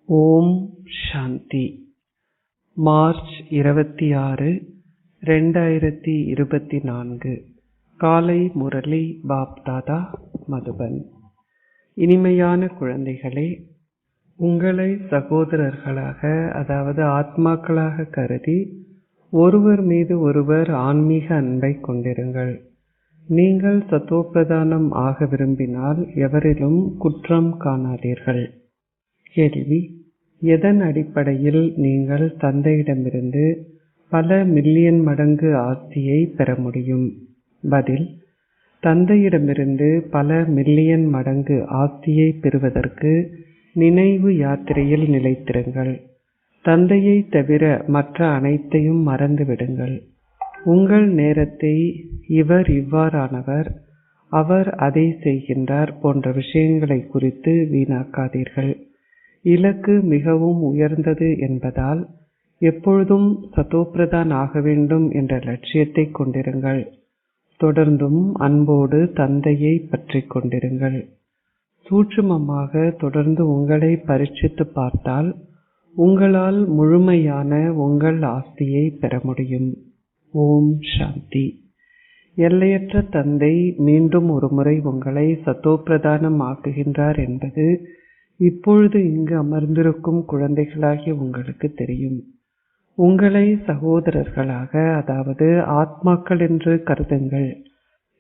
ஓம் சாந்தி. March 26, 2024. காலை முரளி பாப்தாதா, மதுபன். இனிமையான குழந்தைகளே, உங்களை சகோதரர்களாக, அதாவது ஆத்மாக்களாக கருதி ஒருவர் மீது ஒருவர் ஆன்மீக அன்பை கொண்டிருங்கள். நீங்கள் சத்தோப்பிரதானம் ஆக விரும்பினால் எவரிலும் குற்றம் காணாதீர்கள். கேள்வி: எதன் அடிப்படையில் நீங்கள் தந்தையிடமிருந்து பல மில்லியன் மடங்கு ஆஸ்தியை பெற முடியும்? பதில்: தந்தையிடமிருந்து பல மில்லியன் மடங்கு ஆஸ்தியை பெறுவதற்கு நினைவு யாத்திரையில் நிலைத்திருங்கள். தந்தையை தவிர மற்ற அனைத்தையும் மறந்துவிடுங்கள். உங்கள் நேரத்தை இவர் இவ்வாறானவர், அவர் அதை செய்கின்றார் போன்ற விஷயங்களை குறித்து வீணாக்காதீர்கள். இலக்கு மிகவும் உயர்ந்தது என்பதால் எப்பொழுதும் சதோப்பிரதான் ஆக வேண்டும் என்ற லட்சியத்தை கொண்டிருங்கள். தொடர்ந்தும் அன்போடு தந்தையை பற்றி கொண்டிருங்கள். சூட்சுமமாக தொடர்ந்து உங்களை பரீட்சித்து பார்த்தால் உங்களால் முழுமையான உங்கள் ஆஸ்தியை பெற முடியும். ஓம் சாந்தி. எல்லையற்ற தந்தை மீண்டும் ஒருமுறை உங்களை சத்தோப்பிரதானம் ஆக்குகின்றார் என்பது இப்பொழுது இங்கு அமர்ந்திருக்கும் குழந்தைகளாகிய உங்களுக்கு தெரியும். உங்களை சகோதரர்களாக, அதாவது ஆத்மாக்கள் என்று கருதுங்கள்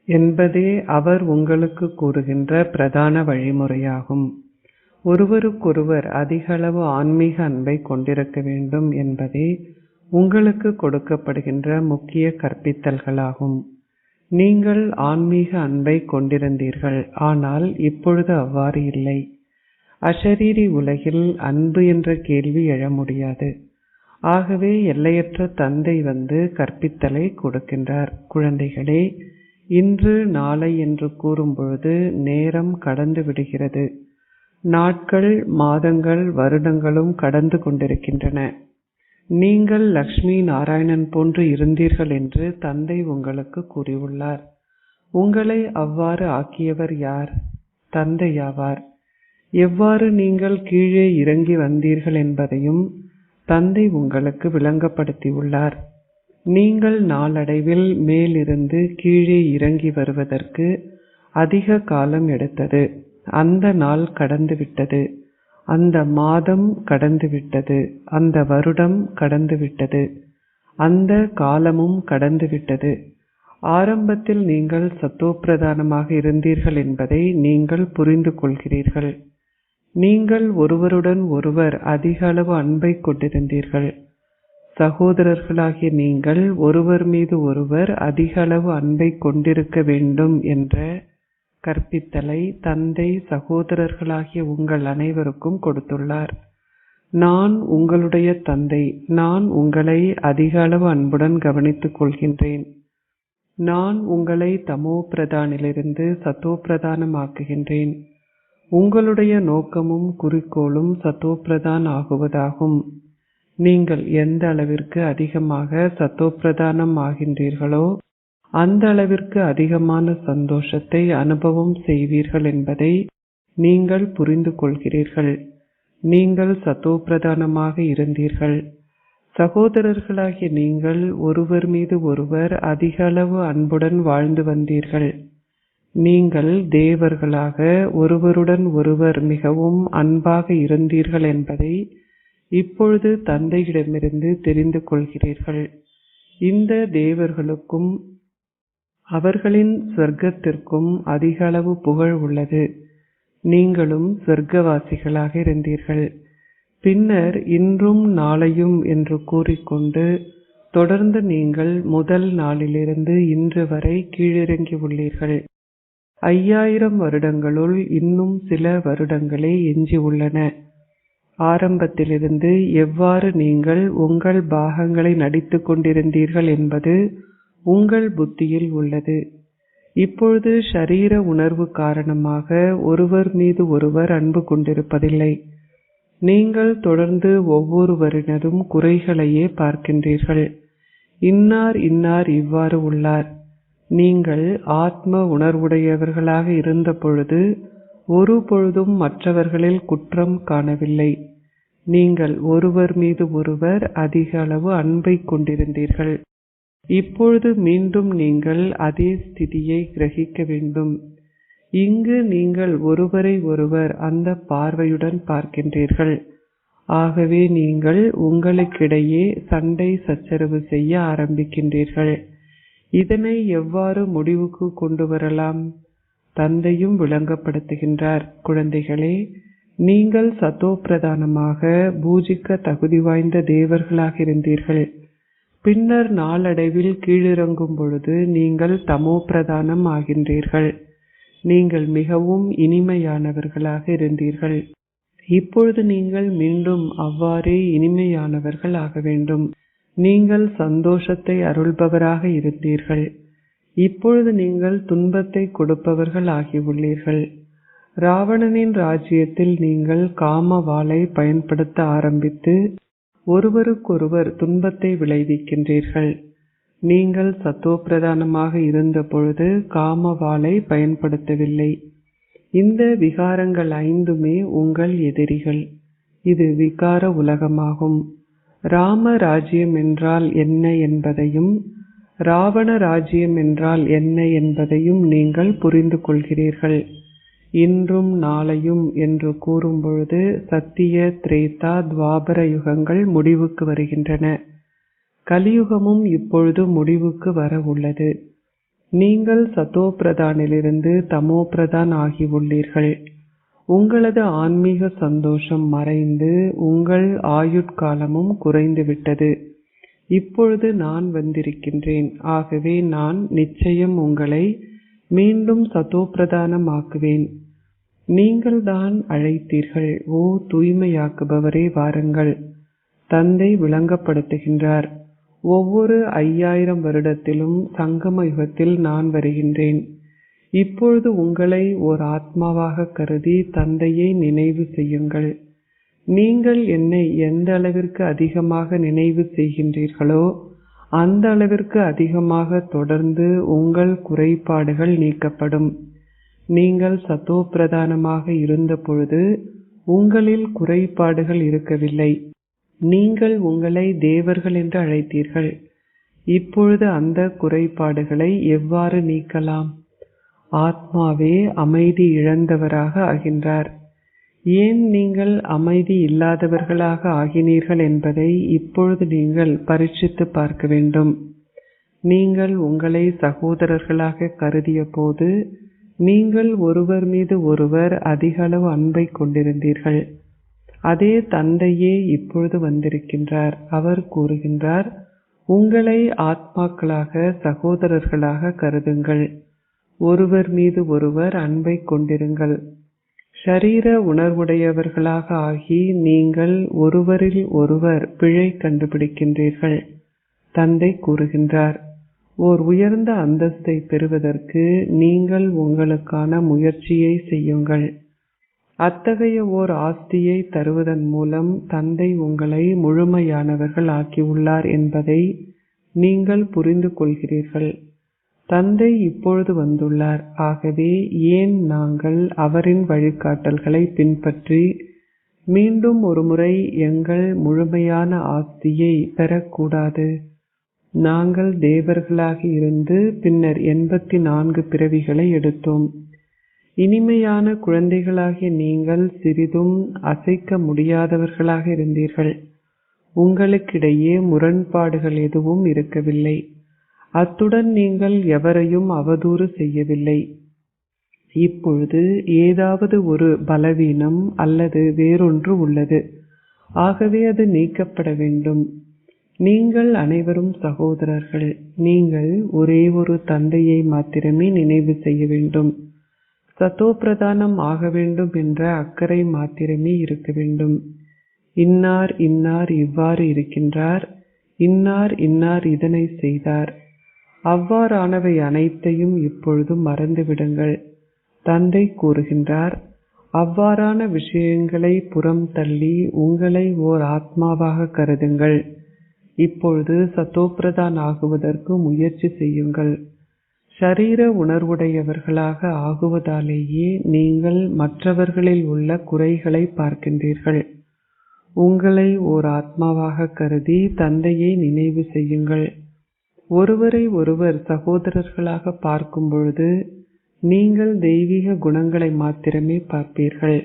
என்பதே அவர் உங்களுக்கு கூறுகின்ற பிரதான வழிமுறையாகும். ஒருவருக்கொருவர் அதிக அளவு ஆன்மீக அன்பை கொண்டிருக்க வேண்டும் என்பதே உங்களுக்கு கொடுக்கப்படுகின்ற முக்கிய கற்பித்தல்களாகும். நீங்கள் ஆன்மீக அன்பை கொண்டிருந்தீர்கள், ஆனால் இப்பொழுது அவ்வாறு இல்லை. அஷரீரி உலகில் அன்பு என்ற கேள்வி எழ முடியாது. ஆகவே எல்லையற்ற தந்தை வந்து கற்பித்தலை கொடுக்கின்றார். குழந்தைகளே, இன்று நாளை என்று கூறும்பொழுது நேரம் கடந்து விடுகிறது. நாட்கள், மாதங்கள், வருடங்களும் கடந்து கொண்டிருக்கின்றன. நீங்கள் லக்ஷ்மி நாராயணன் போன்று இருந்தீர்கள் என்று தந்தை உங்களுக்கு கூறியுள்ளார். உங்களை அவ்வாறு ஆக்கியவர் யார்? தந்தையாவார். எவ்வாறு நீங்கள் கீழே இறங்கி வந்தீர்கள் என்பதையும் தந்தை உங்களுக்கு விளங்கப்படுத்தியுள்ளார். நீங்கள் நாளடைவில் மேலிருந்து கீழே இறங்கி வருவதற்கு அதிக காலம் எடுத்தது. அந்த நாள் கடந்துவிட்டது, அந்த மாதம் கடந்துவிட்டது, அந்த வருடம் கடந்துவிட்டது, அந்த காலமும் கடந்துவிட்டது. ஆரம்பத்தில் நீங்கள் சத்தோப்பிரதானமாக இருந்தீர்கள் என்பதை நீங்கள் புரிந்து கொள்கிறீர்கள். நீங்கள் ஒருவருடன் ஒருவர் அதிக அளவு அன்பை கொண்டிருந்தீர்கள். சகோதரர்களாகிய நீங்கள் ஒருவர் மீது ஒருவர் அதிக அளவு அன்பை கொண்டிருக்க வேண்டும் என்ற கற்பித்தலை தந்தை சகோதரர்களாகிய உங்கள் அனைவருக்கும் கொடுத்துள்ளார். நான் உங்களுடைய தந்தை. நான் உங்களை அதிக அளவு அன்புடன் கவனித்துக் கொள்கின்றேன். நான் உங்களை தமோ பிரதானிலிருந்து சத்தோ பிரதானம் ஆக்குகின்றேன். உங்களுடைய நோக்கமும் குறிக்கோளும் சத்தோப்பிரதான் ஆகுவதாகும். நீங்கள் எந்த அளவிற்கு அதிகமாக சத்தோப்பிரதானம் ஆகின்றீர்களோ அந்த அளவிற்கு அதிகமான சந்தோஷத்தை அனுபவம் செய்வீர்கள் என்பதை நீங்கள் புரிந்து கொள்கிறீர்கள். நீங்கள் சத்தோப்பிரதானமாக இருந்தீர்கள். சகோதரர்களாகிய நீங்கள் ஒருவர் மீது ஒருவர் அதிக அளவு அன்புடன் வாழ்ந்து வந்தீர்கள். நீங்கள் தேவர்களாக ஒருவருடன் ஒருவர் மிகவும் அன்பாக இருந்தீர்கள் என்பதை இப்பொழுது தந்தையிடமிருந்து தெரிந்து கொள்கிறீர்கள். இந்த தேவர்களுக்கும் அவர்களின் சொர்க்கத்திற்கும் அதிக அளவு புகழ் உள்ளது. நீங்களும் சொர்க்கவாசிகளாக இருந்தீர்கள். பின்னர் இன்றும் நாளையும் என்று கூறிக்கொண்டு தொடர்ந்து நீங்கள் முதல் நாளிலிருந்து இன்று வரை கீழிறங்கி உள்ளீர்கள். 5000 வருடங்களுள் இன்னும் சில வருடங்களே எஞ்சி உள்ளன. ஆரம்பத்திலிருந்து எவ்வாறு நீங்கள் உங்கள் பாகங்களை நடித்து கொண்டிருந்தீர்கள் என்பது உங்கள் புத்தியில் உள்ளது. இப்பொழுது ஷரீர உணர்வு காரணமாக ஒருவர் மீது ஒருவர் அன்பு கொண்டிருப்பதில்லை. நீங்கள் தொடர்ந்து ஒவ்வொருவரினதும் குறைகளையே பார்க்கின்றீர்கள். இன்னார் இன்னார் இவ்வாறு உள்ளார். நீங்கள் ஆத்ம உணர்வுடையவர்களாக இருந்த பொழுது ஒரு பொழுதும் மற்றவர்களில் குற்றம் காணவில்லை. நீங்கள் ஒருவர் மீது ஒருவர் அதிக அளவு அன்பை கொண்டிருந்தீர்கள். இப்பொழுது மீண்டும் நீங்கள் அதே ஸ்திதியை கிரகிக்க வேண்டும். இங்கு நீங்கள் ஒருவரை ஒருவர் அந்த பார்வையுடன் பார்க்கின்றீர்கள். ஆகவே நீங்கள் உங்களுக்கிடையே சண்டை சச்சரவு செய்ய ஆரம்பிக்கின்றீர்கள். இதனை எவ்வாறு முடிவுக்கு கொண்டு வரலாம்? தந்தையும் விளங்கப்படுத்துகின்றார், குழந்தைகளே, நீங்கள் சத்தோ பிரதானமாக பூஜிக்க தகுதி வாய்ந்த தேவர்களாக இருந்தீர்கள். பின்னர் நாளடைவில் கீழிறங்கும் பொழுது நீங்கள் தமோ பிரதானம் ஆகின்றீர்கள். நீங்கள் மிகவும் இனிமையானவர்களாக இருந்தீர்கள். இப்பொழுது நீங்கள் மீண்டும் அவ்வாறே இனிமையானவர்கள் ஆக வேண்டும். நீங்கள் சந்தோஷத்தை அருள்பவராக இருந்தீர்கள். இப்பொழுது நீங்கள் துன்பத்தை கொடுப்பவர்கள் ஆகியுள்ளீர்கள். ராவணனின் ராஜ்யத்தில் நீங்கள் காம வாளை பயன்படுத்த ஆரம்பித்து ஒருவருக்கொருவர் துன்பத்தை விளைவிக்கின்றீர்கள். நீங்கள் சத்தோ பிரதானமாக இருந்த பொழுது காம வாளை பயன்படுத்தவில்லை. இந்த விகாரங்கள் ஐந்துமே உங்கள் எதிரிகள். இது விகார உலகமாகும். ராம ராஜ்யம் என்றால் என்ன என்பதையும் ராவண ராஜ்யம் என்றால் என்ன என்பதையும் நீங்கள் புரிந்து கொள்கிறீர்கள். இன்றும் நாளையும் என்று கூறும்பொழுது சத்திய, திரேதா, துவாபர யுகங்கள் முடிவுக்கு வருகின்றன. கலியுகமும் இப்பொழுது முடிவுக்கு வர உள்ளது. நீங்கள் சத்தோ பிரதானிலிருந்து தமோ பிரதான் ஆகியுள்ளீர்கள். உங்களது ஆன்மீக சந்தோஷம் மறைந்து உங்கள் ஆயுட்காலமும் குறைந்துவிட்டது. இப்பொழுது நான் வந்திருக்கின்றேன். ஆகவே நான் நிச்சயம் உங்களை மீண்டும் சத்தோ பிரதானம் ஆக்குவேன். நீங்கள் தான் அழைத்தீர்கள், ஓ தூய்மையாக்குபவரே வாருங்கள். தந்தை விளங்கப்படுத்துகின்றார், ஒவ்வொரு 5000 வருடத்திலும் சங்கம யுகத்தில் நான் வருகின்றேன். இப்பொழுது உங்களை ஓர் ஆத்மாவாக கருதி தந்தையை நினைவு செய்யுங்கள். நீங்கள் என்னை எந்த அளவிற்கு அதிகமாக நினைவு செய்கின்றீர்களோ அந்த அளவிற்கு அதிகமாக தொடர்ந்து உங்கள் குறைபாடுகள் நீக்கப்படும். நீங்கள் சத்தோ பிரதானமாக இருந்த பொழுது உங்களில் குறைபாடுகள் இருக்கவில்லை. நீங்கள் உங்களை தேவர்கள் என்று அழைத்தீர்கள். இப்பொழுது அந்த குறைபாடுகளை எவ்வாறு நீக்கலாம்? ஆத்மாவே அமைதி இழந்தவராக ஆகின்றார். ஏன் நீங்கள் அமைதி இல்லாதவர்களாக ஆகினீர்கள் என்பதை இப்பொழுது நீங்கள் பரீட்சித்து பார்க்க வேண்டும். நீங்கள் உங்களை சகோதரர்களாக கருதிய போது நீங்கள் ஒருவர் மீது ஒருவர் அதிக அளவு அன்பை கொண்டிருந்தீர்கள். அதே தந்தையே இப்பொழுது வந்திருக்கின்றார். அவர் கூறுகின்றார், உங்களை ஆத்மாக்களாக சகோதரர்களாக கருதுங்கள். ஒருவர் மீது ஒருவர் அன்பை கொண்டிருங்கள். ஷரீர உணர்வுடையவர்களாக ஆகி நீங்கள் ஒருவரில் ஒருவர் பிழை கண்டுபிடிக்கின்றீர்கள். தந்தை கூறுகின்றார், ஓர் உயர்ந்த அந்தஸ்தை பெறுவதற்கு நீங்கள் உங்களுக்கான முயற்சியை செய்யுங்கள். அத்தகைய ஓர் ஆஸ்தியை தருவதன் மூலம் தந்தை உங்களை முழுமையானவர்கள் ஆக்கியுள்ளார் என்பதை நீங்கள் புரிந்து கொள்கிறீர்கள். தந்தை இப்பொழுது வந்துள்ளார். ஆகவே ஏன் நாங்கள் அவரின் வழிகாட்டல்களை பின்பற்றி மீண்டும் ஒருமுறை எங்கள் முழுமையான ஆஸ்தியை பெறக்கூடாது? நாங்கள் தேவர்களாக இருந்து பின்னர் 84 பிறவிகளை எடுத்தோம். இனிமையான குழந்தைகளாகிய நீங்கள் சிறிதும் அசைக்க முடியாதவர்களாக இருந்தீர்கள். உங்களுக்கிடையே முரண்பாடுகள் எதுவும் இருக்கவில்லை. அத்துடன் நீங்கள் எவரையும் அவதூறு செய்யவில்லை. இப்பொழுது ஏதாவது ஒரு பலவீனம் அல்லது வேறொன்று உள்ளது. ஆகவே அது நீக்கப்பட வேண்டும். நீங்கள் அனைவரும் சகோதரர்கள். நீங்கள் ஒரே ஒரு தந்தையை மாத்திரமே நினைவு செய்ய வேண்டும். சத்தோ பிரதானம் ஆக வேண்டும் என்ற அக்கறை மாத்திரமே இருக்க வேண்டும். இன்னார் இன்னார் இவ்வாறு இருக்கின்றார், இன்னார் இன்னார் இதனை செய்தார், அவ்வாறானவை அனைத்தையும் இப்பொழுது மறந்துவிடுங்கள். தந்தை கூறுகின்றார், அவ்வாறான விஷயங்களை புறம் தள்ளி உங்களை ஓர் ஆத்மாவாக கருதுங்கள். இப்பொழுது சத்தோப்பிரதான் ஆகுவதற்கு முயற்சி செய்யுங்கள். ஷரீர உணர்வுடையவர்களாக ஆகுவதாலேயே நீங்கள் மற்றவர்களில் உள்ள குறைகளை பார்க்கின்றீர்கள். உங்களை ஓர் ஆத்மாவாக கருதி தந்தையை நினைவு செய்யுங்கள். ஒருவரை ஒருவர் சகோதரர்களாக பார்க்கும் பொழுது நீங்கள் தெய்வீக குணங்களை மாத்திரமே பார்ப்பீர்கள்.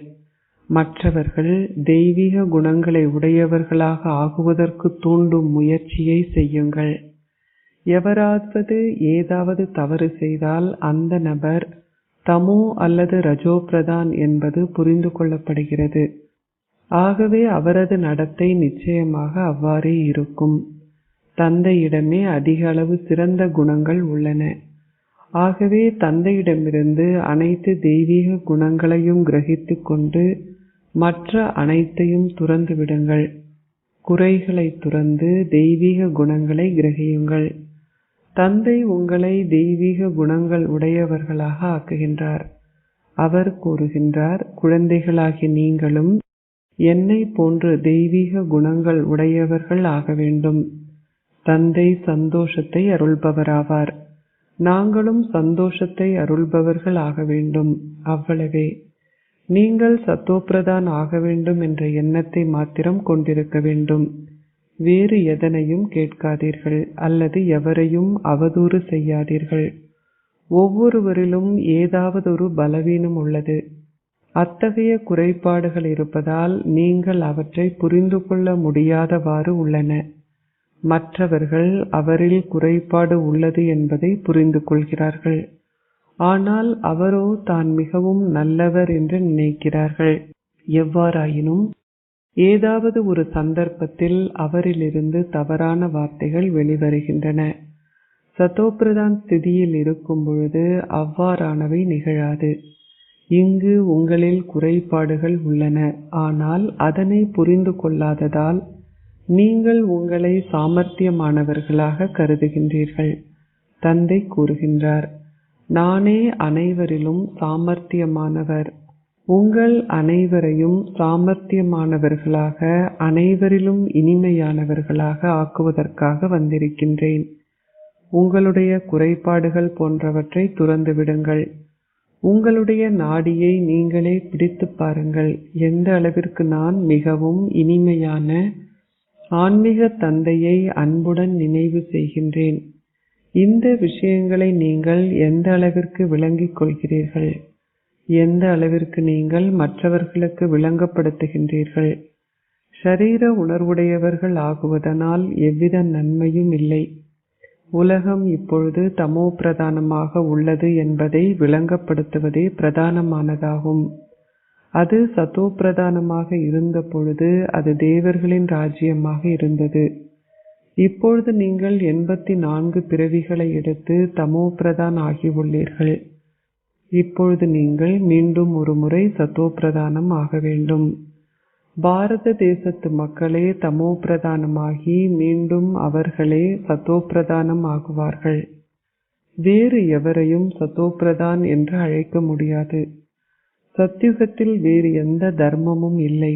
மற்றவர்கள் தெய்வீக குணங்களை உடையவர்களாக ஆகுவதற்கு தூண்டும் முயற்சியை செய்யுங்கள். எவராவது ஏதாவது தவறு செய்தால் அந்த நபர் தமோ அல்லது ரஜோ பிரதான் என்பது புரிந்து கொள்ளப்படுகிறது. ஆகவே அவரது நடத்தை நிச்சயமாக அவ்வாறே இருக்கும். தந்தையிடமே அதிக அளவு சிறந்த குணங்கள் உள்ளன. ஆகவே தந்தையிடமிருந்து அனைத்து தெய்வீக குணங்களையும் கிரகித்து கொண்டு மற்ற அனைத்தையும் துறந்து விடுங்கள். குறைகளை துறந்து தெய்வீக குணங்களை கிரகியுங்கள். தந்தை உங்களை தெய்வீக குணங்கள் உடையவர்களாக ஆக்குகின்றார். அவர் கூறுகின்றார், குழந்தைகளாகி நீங்களும் என்னை போன்று தெய்வீக குணங்கள் உடையவர்கள் ஆக வேண்டும். தந்தை சந்தோஷத்தை அருள்பவராவார். நாங்களும் சந்தோஷத்தை அருள்பவர்கள் ஆக வேண்டும். அவ்வளவே. நீங்கள் சத்தோப்பிரதான் ஆக வேண்டும் என்ற எண்ணத்தை மாத்திரம் கொண்டிருக்க வேண்டும். வேறு எதனையும் கேட்காதீர்கள் அல்லது எவரையும் அவதூறு செய்யாதீர்கள். ஒவ்வொருவரிலும் ஏதாவது ஒரு பலவீனம் உள்ளது. அத்தகைய குறைபாடுகள் இருப்பதால் நீங்கள் அவற்றை புரிந்து கொள்ள முடியாதவாறு உள்ளன. மற்றவர்கள் அவரில் குறைபாடு உள்ளது என்பதை புரிந்து கொள்கிறார்கள். ஆனால் அவரோ தான் மிகவும் நல்லவர் என்று நினைக்கிறார்கள். எவ்வாறாயினும் ஏதாவது ஒரு சந்தர்ப்பத்தில் அவரிலிருந்து தவறான வார்த்தைகள் வெளிவருகின்றன. சத்தோப்பிரதான் ஸ்திதியில் இருக்கும் பொழுது அவ்வாறானவை நிகழாது. இங்கு உங்களில் குறைபாடுகள் உள்ளன. ஆனால் அதனை புரிந்து கொள்ளாததால் நீங்கள் உங்களை சாமர்த்தியமானவர்களாக கருதுகின்றீர்கள். தந்தை கூறுகின்றார், நானே அனைவரிலும் சாமர்த்தியமானவர். உங்கள் அனைவரையும் சாமர்த்தியமானவர்களாக, அனைவரிலும் இனிமையானவர்களாக ஆக்குவதற்காக வந்திருக்கின்றேன். உங்களுடைய குறைபாடுகள் போன்றவற்றை துறந்து விடுங்கள். உங்களுடைய நாடியை நீங்களே பிடித்து பாருங்கள். எந்த அளவிற்கு நான் மிகவும் இனிமையான ஆன்மீக தந்தையை அன்புடன் நினைவு செய்கின்றேன். இந்த விஷயங்களை நீங்கள் எந்த அளவிற்கு விளங்கிக் கொள்கிறீர்கள்? எந்த அளவிற்கு நீங்கள் மற்றவர்களுக்கு விளங்கப்படுத்துகின்றீர்கள்? ஷரீர உணர்வுடையவர்கள் ஆகுவதனால் எவ்வித நன்மையும் இல்லை. உலகம் இப்பொழுது தமோ பிரதானமாக உள்ளது என்பதை விளங்கப்படுத்துவதே பிரதானமானதாகும். அது சத்தோ பிரதானமாக இருந்த பொழுது அது தேவர்களின் ராஜ்யமாக இருந்தது. இப்பொழுது நீங்கள் 84 பிறவிகளை எடுத்து தமோ பிரதான் ஆகியுள்ளீர்கள். இப்பொழுது நீங்கள் மீண்டும் ஒரு முறை சத்தோ பிரதானம் ஆக வேண்டும். பாரத தேசத்து மக்களே தமோ பிரதானமாகி மீண்டும் அவர்களே சத்தோ பிரதானம் ஆகுவார்கள். வேறு எவரையும் சத்தோ பிரதான் என்று அழைக்க முடியாது. சத்யுகத்தில் வேறு எந்த தர்மமும் இல்லை.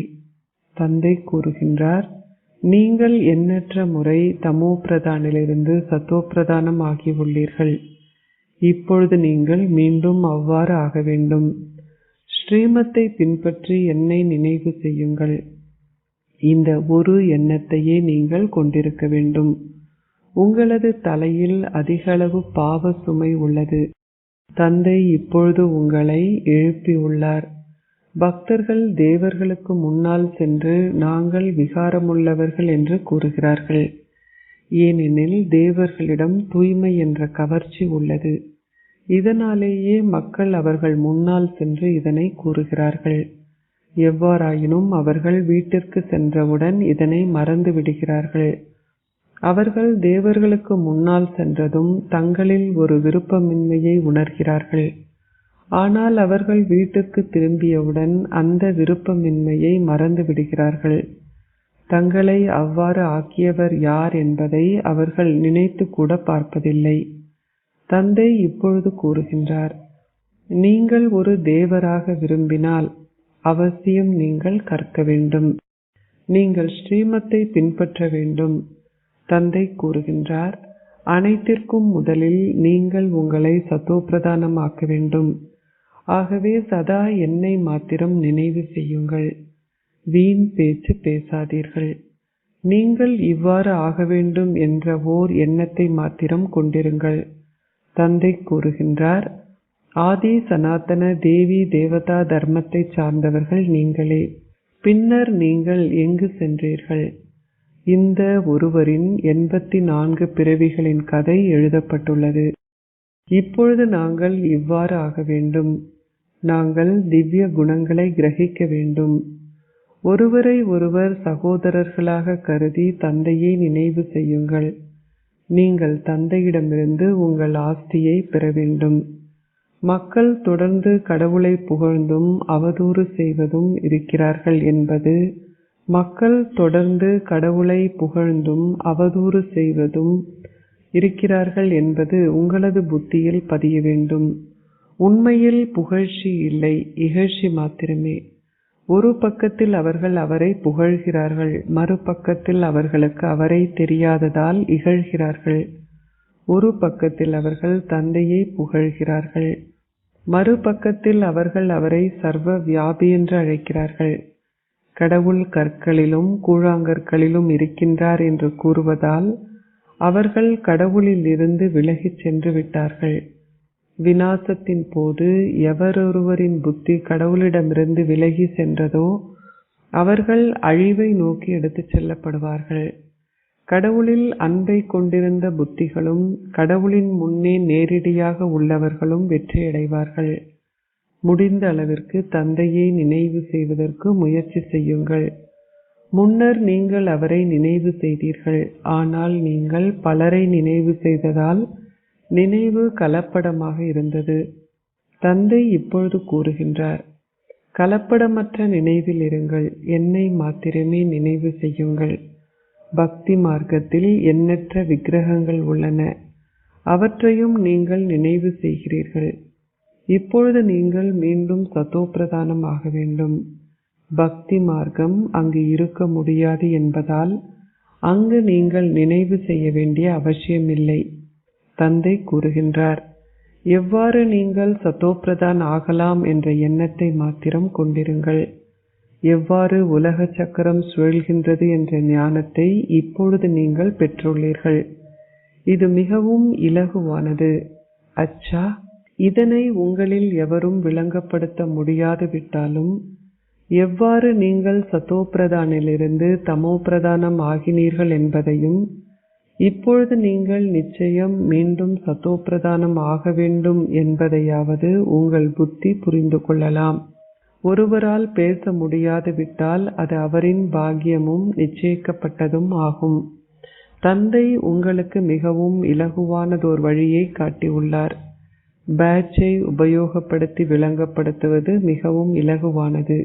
தந்தை கூறுகின்றார், நீங்கள் எண்ணற்ற முறை தமோ பிரதானிலிருந்து சத்தோ பிரதானம் ஆகியுள்ளீர்கள். இப்பொழுது நீங்கள் மீண்டும் அவ்வாறு ஆக வேண்டும். ஸ்ரீமத்தை பின்பற்றி என்னை நினைவு செய்யுங்கள். இந்த ஒரு எண்ணத்தையே நீங்கள் கொண்டிருக்க வேண்டும். உங்களது தலையில் அதிகளவு பாவ சுமை உள்ளது. தந்தை இப்பொழுது உங்களை எழுப்பியுள்ளார். பக்தர்கள் தேவர்களுக்கு முன்னால் சென்று நாங்கள் விகாரமுள்ளவர்கள் என்று கூறுகிறார்கள். ஏனெனில் தேவர்களிடம் தூய்மை என்ற கவர்ச்சி உள்ளது. இதனாலேயே மக்கள் அவர்கள் முன்னால் சென்று இதனை கூறுகிறார்கள். எவ்வாறாயினும் அவர்கள் வீட்டிற்கு சென்றவுடன் இதனை மறந்து விடுகிறார்கள். அவர்கள் தேவர்களுக்கு முன்னால் சென்றதும் தங்களில் ஒரு விருப்பமின்மையை உணர்கிறார்கள். ஆனால் அவர்கள் வீட்டுக்கு திரும்பியவுடன் அந்த விருப்பமின்மையை மறந்து விடுகிறார்கள். தங்களை அவ்வாறு ஆக்கியவர் யார் என்பதை அவர்கள் நினைத்து கூட பார்ப்பதில்லை. தந்தை இப்பொழுது கூறுகின்றார், நீங்கள் ஒரு தேவராக விரும்பினால் அவசியம் நீங்கள் கற்க வேண்டும். நீங்கள் ஸ்ரீமத்தை பின்பற்ற வேண்டும். தந்தை கூறுகின்றார், அனைத்திற்கும் முதலில் நீங்கள் உங்களை சத்தோப்பிரதானம் ஆக்க வேண்டும். ஆகவே சதா என்னை மாத்திரம் நினைவு செய்யுங்கள். வீண் பேச்சு பேசாதீர்கள். நீங்கள் இவ்வாறு ஆக வேண்டும் என்ற ஓர் எண்ணத்தை மாத்திரம் கொண்டிருங்கள். தந்தை கூறுகின்றார், ஆதி சனாதன தேவி தேவதா தர்மத்தை சார்ந்தவர்கள் நீங்களே. பின்னர் நீங்கள் எங்கு சென்றீர்கள்? இந்த ஒருவரின் 84 பிறவிகளின் கதை எழுதப்பட்டுள்ளது. இப்பொழுது நாங்கள் இவ்வாறு ஆக வேண்டும். நாங்கள் திவ்ய குணங்களை கிரகிக்க வேண்டும். ஒருவரை ஒருவர் சகோதரர்களாக கருதி தந்தையை நினைவு செய்யுங்கள். நீங்கள் தந்தையிடமிருந்து உங்கள் ஆஸ்தியை பெற வேண்டும். மக்கள் தொடர்ந்து கடவுளை புகழ்ந்தும் அவதூறு செய்வதும் இருக்கிறார்கள் என்பது மக்கள் தொடர்ந்து கடவுளை புகழ்ந்தும் அவதூறு செய்வதும் இருக்கிறார்கள் என்பது உங்களது புத்தியில் பதிய வேண்டும். உண்மையில் புகழ்ச்சி இல்லை, இகழ்ச்சி மாத்திரமே. ஒரு பக்கத்தில் அவர்கள் அவரை புகழ்கிறார்கள், மறுபக்கத்தில் அவர்களுக்கு அவரை தெரியாததால் இகழ்கிறார்கள். ஒரு பக்கத்தில் அவர்கள் தந்தையை புகழ்கிறார்கள், மறுபக்கத்தில் அவர்கள் அவரை சர்வ வியாபி என்று அழைக்கிறார்கள். கடவுள் கற்களிலும் கூழாங்கற்களிலும் இருக்கின்றார் என்று கூறுவதால் அவர்கள் கடவுளில் இருந்து விலகிச் சென்று விட்டார்கள். விநாசத்தின் போது எவரொருவரின் புத்தி கடவுளிடமிருந்து விலகி சென்றதோ அவர்கள் அழிவை நோக்கி எடுத்துச் செல்லப்படுவார்கள். கடவுளில் அன்பை கொண்டிருந்த புத்திகளும் கடவுளின் முன்னே நேரடியாக உள்ளவர்களும் வெற்றியடைவார்கள். முடிந்த அளவிற்கு தந்தையை நினைவு செய்வதற்கு முயற்சி செய்யுங்கள். முன்னர் நீங்கள் அவரை நினைவு செய்தீர்கள், ஆனால் நீங்கள் பலரை நினைவு செய்ததால் நினைவு கலப்படமாக இருந்தது. தந்தை இப்பொழுது கூறுகின்றார், கலப்படமற்ற நினைவில் இருங்கள், என்னை மாத்திரமே நினைவு செய்யுங்கள். பக்தி மார்க்கத்தில் எண்ணற்ற விக்கிரகங்கள் உள்ளன, அவற்றையும் நீங்கள் நினைவு செய்கிறீர்கள். இப்பொழுது நீங்கள் மீண்டும் சதோப்பிரதானம் ஆக வேண்டும். பக்தி மார்க்கம் அங்கு இருக்க முடியாது என்பதால் அங்கு நீங்கள் நினைவு செய்ய வேண்டிய அவசியமில்லை. தந்தை கூறுகின்றார், எவ்வாறு நீங்கள் சதோப்பிரதான் ஆகலாம் என்ற எண்ணத்தை மாத்திரம் கொண்டிருங்கள். எவ்வாறு உலக சக்கரம் சுழல்கின்றது என்ற ஞானத்தை இப்பொழுது நீங்கள் பெற்றுள்ளீர்கள். இது மிகவும் இலகுவானது. அச்சா, இதனை உங்களில் எவரும் விளங்கப்படுத்த முடியாது விட்டாலும் எவ்வாறு நீங்கள் சதோப்பிரதானிலிருந்து தமோபிரதானம் ஆகினீர்கள் என்பதையும் இப்பொழுது நீங்கள் நிச்சயம் மீண்டும் சதோப்பிரதானம் ஆக வேண்டும் என்பதையாவது உங்கள் புத்தி புரிந்து கொள்ளலாம். ஒருவரால் பேச முடியாது விட்டால் அது அவரின் பாக்கியமும் நிச்சயிக்கப்பட்டதும் ஆகும். தந்தை உங்களுக்கு மிகவும் இலகுவானதோர் வழியை காட்டியுள்ளார். பேட்சை உபயோகப்படுத்தி விளங்கப்படுத்துவது மிகவும் இலகுவானது.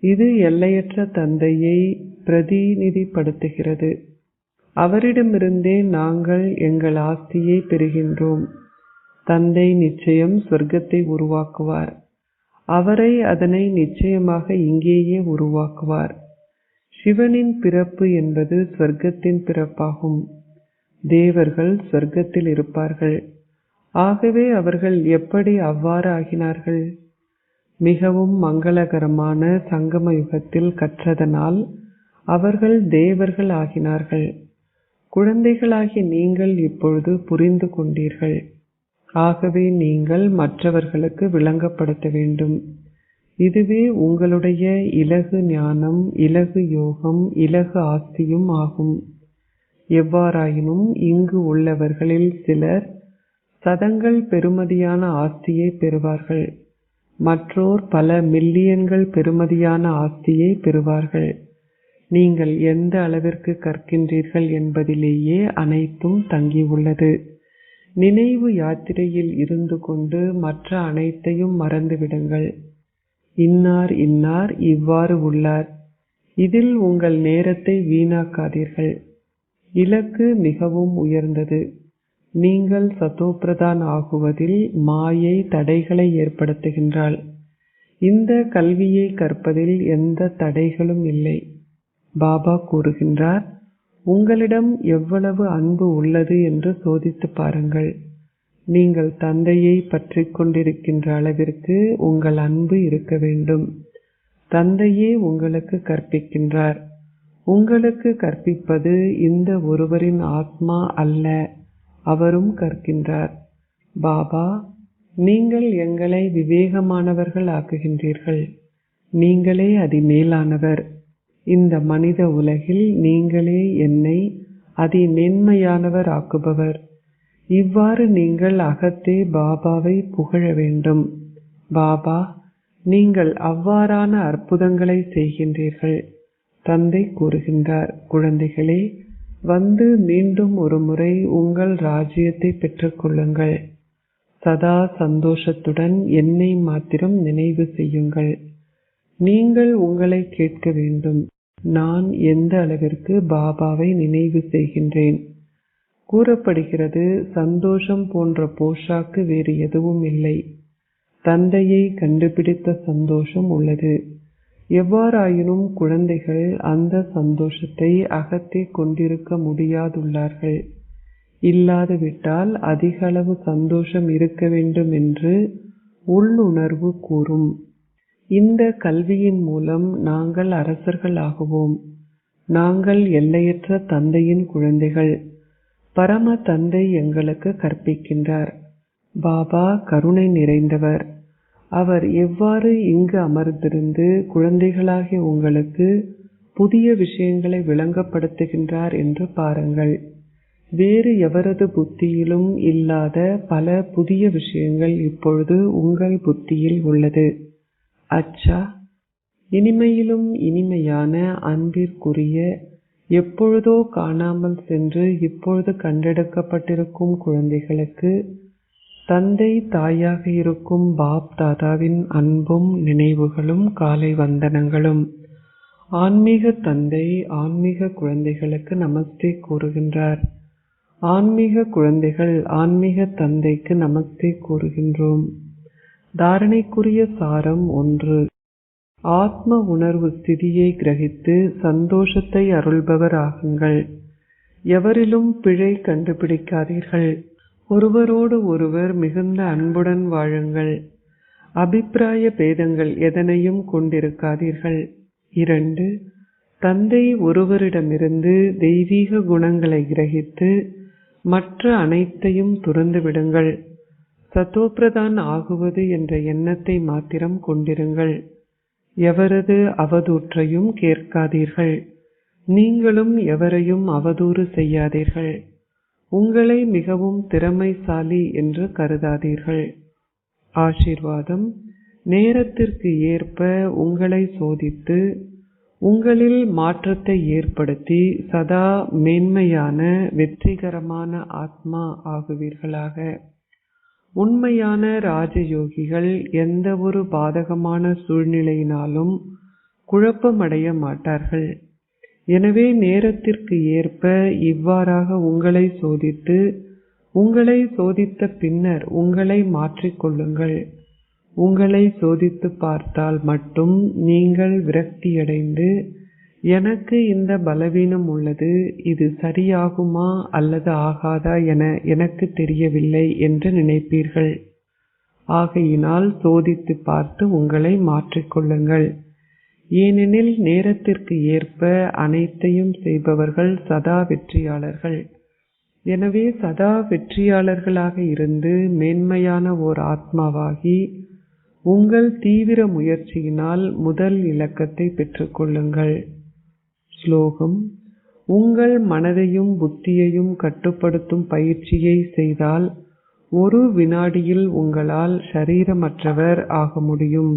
இது எல்லையற்ற தந்தையை பிரதிநிதிப்படுத்துகிறது. அவரிடமிருந்தே நாங்கள் எங்கள் ஆஸ்தியை பெறுகின்றோம். தந்தை நிச்சயம் சொர்க்கத்தை உருவாக்குவார். அவரை அதனை நிச்சயமாக இங்கேயே உருவாக்குவார். சிவனின் பிறப்பு என்பது சொர்க்கத்தின் பிறப்பாகும். தேவர்கள் சொர்க்கத்தில் இருப்பார்கள். ஆகவே அவர்கள் எப்படி அவ்வாறு ஆகினார்கள்? மிகவும் மங்களகரமான சங்கம யுகத்தில் கற்றதனால் அவர்கள் தேவர்கள் ஆகினார்கள். குழந்தைகளாகி நீங்கள் இப்பொழுது புரிந்து கொண்டீர்கள். ஆகவே நீங்கள் மற்றவர்களுக்கு விளங்கப்படுத்த வேண்டும். இதுவே உங்களுடைய இலகு ஞானம், இலகு யோகம், இலகு ஆஸ்தியும் ஆகும். எவ்வாறாயினும் இங்கு உள்ளவர்களில் சிலர் சதங்கள் பெறுமதியான ஆஸ்தியை பெறுவார்கள். மற்றோர் பல மில்லியன்கள் பெறுமதியான ஆஸ்தியை பெறுவார்கள். நீங்கள் எந்த அளவிற்கு கற்கின்றீர்கள் என்பதிலேயே அனைத்தும் தங்கியுள்ளது. நினைவு யாத்திரையில் இருந்து கொண்டு மற்ற அனைத்தையும் மறந்துவிடுங்கள். இன்னார் இன்னார் இவ்வாறு உள்ளார், இதில் உங்கள் நேரத்தை வீணாக்காதீர்கள். இலக்கு மிகவும் உயர்ந்தது. நீங்கள் சதோப்பிரதான் ஆகுவதில் மாயை தடைகளை ஏற்படுத்துகின்றாள். இந்த கல்வியை கற்பதில் எந்த தடைகளும் இல்லை. பாபா கூறுகின்றார், உங்களிடம் எவ்வளவு அன்பு உள்ளது என்று சோதித்து பாருங்கள். நீங்கள் தந்தையை பற்றி கொண்டிருக்கின்ற அளவிற்கு உங்கள் அன்பு இருக்க வேண்டும். தந்தையே உங்களுக்கு கற்பிக்கின்றார். உங்களுக்கு கற்பிப்பது இந்த ஒருவரின் ஆத்மா அல்ல, அவரும் கற்கின்றார். பாபா, நீங்கள் எங்களை விவேகமானவர்கள் ஆக்குகின்றீர்கள். நீங்களே அதிமேலானவர். இந்த மனித உலகில் நீங்களே என்னை அதிமென்மையானவர் ஆக்குபவர். இவ்வாறு நீங்கள் அகத்தே பாபாவை புகழ வேண்டும். பாபா, நீங்கள் அவ்வாறான அற்புதங்களை செய்கின்றீர்கள். தந்தை கூறுகின்றார், குழந்தைகளே, வந்து மீண்டும் ஒரு முறை உங்கள் ராஜ்யத்தை பெற்றுக்கொள்ளுங்கள். சதா சந்தோஷத்துடன் என்னை மாத்திரம் நினைவு செய்யுங்கள். நீங்கள் உங்களை கேட்க வேண்டும், நான் எந்த அளவிற்கு பாபாவை நினைவு செய்கின்றேன். கூறப்படுகிறது, சந்தோஷம் போன்ற போஷாக்கு வேறு எதுவும் இல்லை. தந்தையை கண்டுபிடித்த சந்தோஷம் உள்ளது. எவ்வாறாயினும் குழந்தைகள் அந்த சந்தோஷத்தை அகத்தே கொண்டிருக்க முடியாதுள்ளார்கள். இல்லாதுவிட்டால் அதிக அளவு சந்தோஷம் இருக்க வேண்டும் என்று உள்ளுணர்வு கூறும். இந்த கல்வியின் மூலம் நாங்கள் அரசர்கள் ஆகுவோம். நாங்கள் எல்லையற்ற தந்தையின் குழந்தைகள். பரம தந்தை எங்களுக்கு கற்பிக்கின்றார். பாபா கருணை நிறைந்தவர். அவர் எவ்வாறு இங்கு அமர்ந்திருந்து குழந்தைகளாகிய உங்களுக்கு புதிய விஷயங்களை விளங்கப்படுத்துகின்றார் என்று பாருங்கள். வேறு எவரது புத்தியிலும் இல்லாத பல புதிய விஷயங்கள் இப்பொழுது உங்கள் புத்தியில் உள்ளது. அச்சா, இனிமையிலும் இனிமையான அன்பிற்குரிய, எப்பொழுதோ காணாமல் சென்று இப்பொழுது கண்டெடுக்கப்பட்டிருக்கும் குழந்தைகளுக்கு தந்தை தாயாக இருக்கும் பாப் தாதாவின் அன்பும் நினைவுகளும் காலை வந்தனங்களும். ஆன்மீக தந்தை ஆன்மீக குழந்தைகளுக்கு நமஸ்தே கூறுகின்றார். ஆன்மீக குழந்தைகள் ஆன்மீக தந்தைக்கு நமஸ்தே கூறுகின்றோம். தாரணைக்குரிய சாரம் 1. ஆத்ம உணர்வு ஸ்திதியை கிரகித்து சந்தோஷத்தை அருள்பவர் ஆகுங்கள். எவரிலும் பிழை கண்டுபிடிக்காதீர்கள். ஒருவரோடு ஒருவர் மிகுந்த அன்புடன் வாழுங்கள். அபிப்பிராய பேதங்கள் எதனையும் கொண்டிருக்காதீர்கள். 2. தந்தை ஒருவரிடமிருந்து தெய்வீக குணங்களை கிரகித்து மற்ற அனைத்தையும் துறந்து விடுங்கள். சதோப்பிரதான் ஆகுவது என்ற எண்ணத்தை மாத்திரம் கொண்டிருங்கள். எவரது அவதூற்றையும் கேட்காதீர்கள். நீங்களும் எவரையும் அவதூறு செய்யாதீர்கள். உங்களை மிகவும் திறமைசாலி என்று கருதாதீர்கள். ஆசீர்வாதம். நேரத்திற்கு ஏற்ப உங்களை சோதித்து உங்களில் மாற்றத்தை ஏற்படுத்தி சதா மேன்மையான வெற்றிகரமான ஆத்மா ஆகுவீர்களாக. உண்மையான ராஜயோகிகள் எந்த ஒரு பாதகமான சூழ்நிலையினாலும் குழப்பமடைய மாட்டார்கள். எனவே நேரத்திற்கு ஏற்ப இவ்வாறாக உங்களை சோதித்து உங்களை சோதித்த பின்னர் உங்களை மாற்றிக்கொள்ளுங்கள். உங்களை சோதித்து பார்த்தால் மட்டும் நீங்கள் விரக்தியடைந்து, எனக்கு இந்த பலவீனம் உள்ளது, இது சரியாகுமா அல்லது ஆகாதா என எனக்கு தெரியவில்லை என்று நினைப்பீர்கள். ஆகையினால் சோதித்து பார்த்து உங்களை மாற்றிக்கொள்ளுங்கள். ஏனெனில் நேரத்திற்கு ஏற்ப அனைத்தையும் செய்பவர்கள் சதா வெற்றியாளர்கள். எனவே சதா வெற்றியாளர்களாக இருந்து மேன்மையான ஓர் ஆத்மாவாகி உங்கள் தீவிர முயற்சியினால் முதல் இலக்கத்தை பெற்றுக்கொள்ளுங்கள். ஸ்லோகம். உங்கள் மனதையும் புத்தியையும் கட்டுப்படுத்தும் பயிற்சியை செய்தால் ஒரு வினாடியில் உங்களால் ஷரீரமற்றவர் ஆக முடியும்.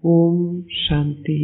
ஓம் சாந்தி.